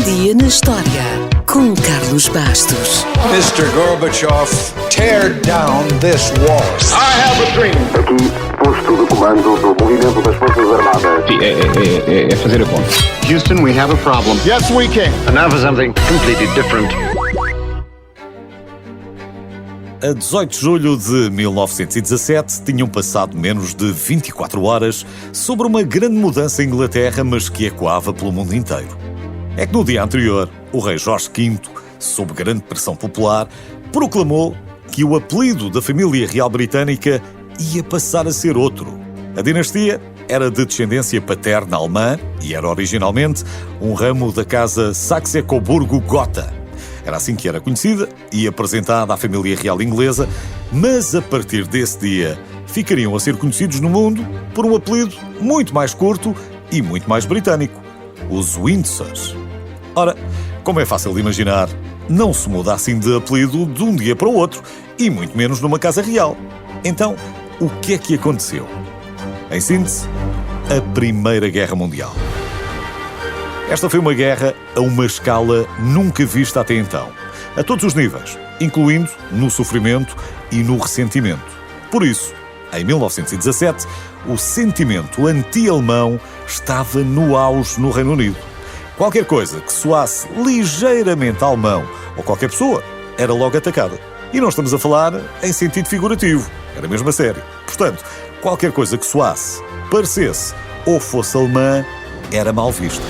dia na história, com Carlos Bastos. Mr. Gorbachev, tear down this wall. I have a dream. Aqui, posto de comando do movimento das Forças Armadas. É fazer a conta. Houston, we have a problem. Yes, we can. And now for something completely different. A 18 de julho de 1917 tinham passado menos de 24 horas sobre uma grande mudança em Inglaterra, mas que ecoava pelo mundo inteiro. É que no dia anterior, o rei Jorge V, sob grande pressão popular, proclamou que o apelido da família real britânica ia passar a ser outro. A dinastia era de descendência paterna alemã e era originalmente um ramo da casa Saxe-Coburgo-Gotha. Era assim que era conhecida e apresentada à família real inglesa, mas a partir desse dia ficariam a ser conhecidos no mundo por um apelido muito mais curto e muito mais britânico: os Windsors. Ora, como é fácil de imaginar, não se muda assim de apelido de um dia para o outro, e muito menos numa casa real. Então, o que é que aconteceu? Em síntese, a Primeira Guerra Mundial. Esta foi uma guerra a uma escala nunca vista até então, a todos os níveis, incluindo no sofrimento e no ressentimento. Por isso, em 1917, o sentimento anti-alemão estava no auge no Reino Unido. Qualquer coisa que soasse ligeiramente alemão, ou qualquer pessoa, era logo atacada. E não estamos a falar em sentido figurativo, era mesmo a sério. Portanto, qualquer coisa que soasse, parecesse ou fosse alemã, era mal vista.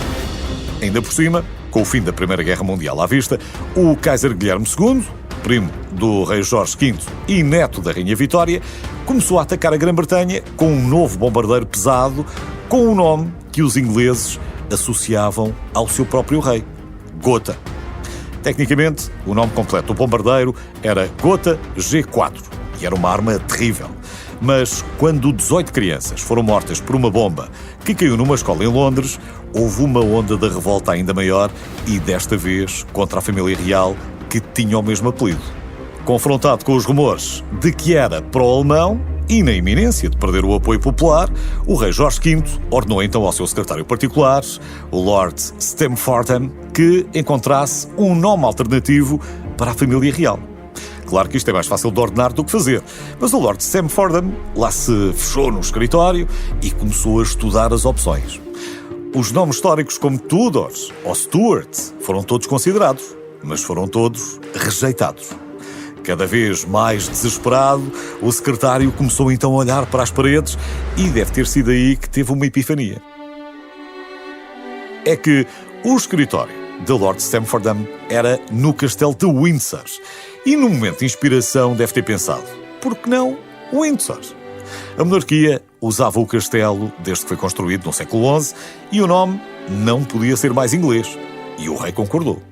Ainda por cima, com o fim da Primeira Guerra Mundial à vista, o Kaiser Guilherme II, primo do rei Jorge V e neto da rainha Vitória, começou a atacar a Grã-Bretanha com um novo bombardeiro pesado, com um nome que os ingleses associavam ao seu próprio rei: Gotha. Tecnicamente, o nome completo do bombardeiro era Gotha G4 e era uma arma terrível. Mas quando 18 crianças foram mortas por uma bomba que caiu numa escola em Londres, houve uma onda de revolta ainda maior e desta vez contra a família real, que tinha o mesmo apelido. Confrontado com os rumores de que era pró-alemão e na iminência de perder o apoio popular, o rei Jorge V ordenou então ao seu secretário particular, o Lord Stamfordham, que encontrasse um nome alternativo para a família real. Claro que isto é mais fácil de ordenar do que fazer, mas o Lord Stamfordham lá se fechou no escritório e começou a estudar as opções. Os nomes históricos como Tudors ou Stuart foram todos considerados, mas foram todos rejeitados. Cada vez mais desesperado, o secretário começou então a olhar para as paredes e deve ter sido aí que teve uma epifania. É que o escritório de Lord Stamfordham era no castelo de Windsor e no momento de inspiração deve ter pensado: por que não Windsor? A monarquia usava o castelo desde que foi construído no século XI e o nome não podia ser mais inglês. E o rei concordou.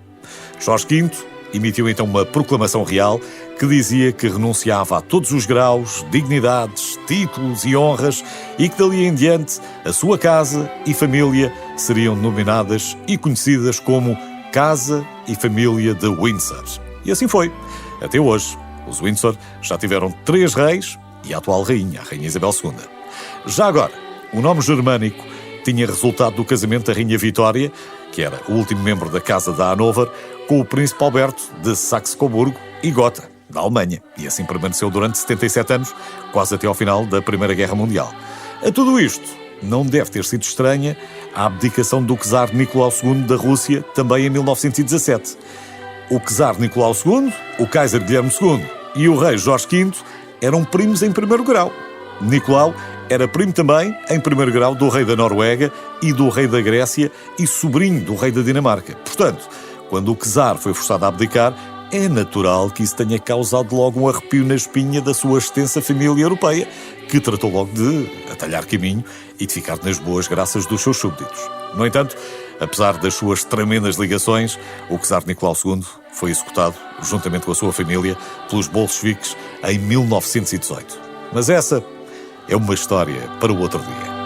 Jorge V emitiu então uma proclamação real que dizia que renunciava a todos os graus, dignidades, títulos e honras e que dali em diante a sua casa e família seriam denominadas e conhecidas como Casa e Família de Windsor. E assim foi. Até hoje, os Windsor já tiveram 3 reis e a atual rainha, a Rainha Isabel II. Já agora, o nome germânico tinha resultado do casamento da Rainha Vitória, que era o último membro da Casa da Hanover, com o príncipe Alberto de Saxe-Coburgo e Gotha, da Alemanha, e assim permaneceu durante 77 anos, quase até ao final da Primeira Guerra Mundial. A tudo isto, não deve ter sido estranha a abdicação do czar Nicolau II da Rússia, também em 1917. O czar Nicolau II, o Kaiser Guilherme II e o rei Jorge V eram primos em primeiro grau. Nicolau era primo também, em primeiro grau, do rei da Noruega e do rei da Grécia e sobrinho do rei da Dinamarca. Portanto, quando o czar foi forçado a abdicar, é natural que isso tenha causado logo um arrepio na espinha da sua extensa família europeia, que tratou logo de atalhar caminho e de ficar nas boas graças dos seus súbditos. No entanto, apesar das suas tremendas ligações, o czar Nicolau II foi executado, juntamente com a sua família, pelos bolcheviques em 1918. Mas essa é uma história para o outro dia.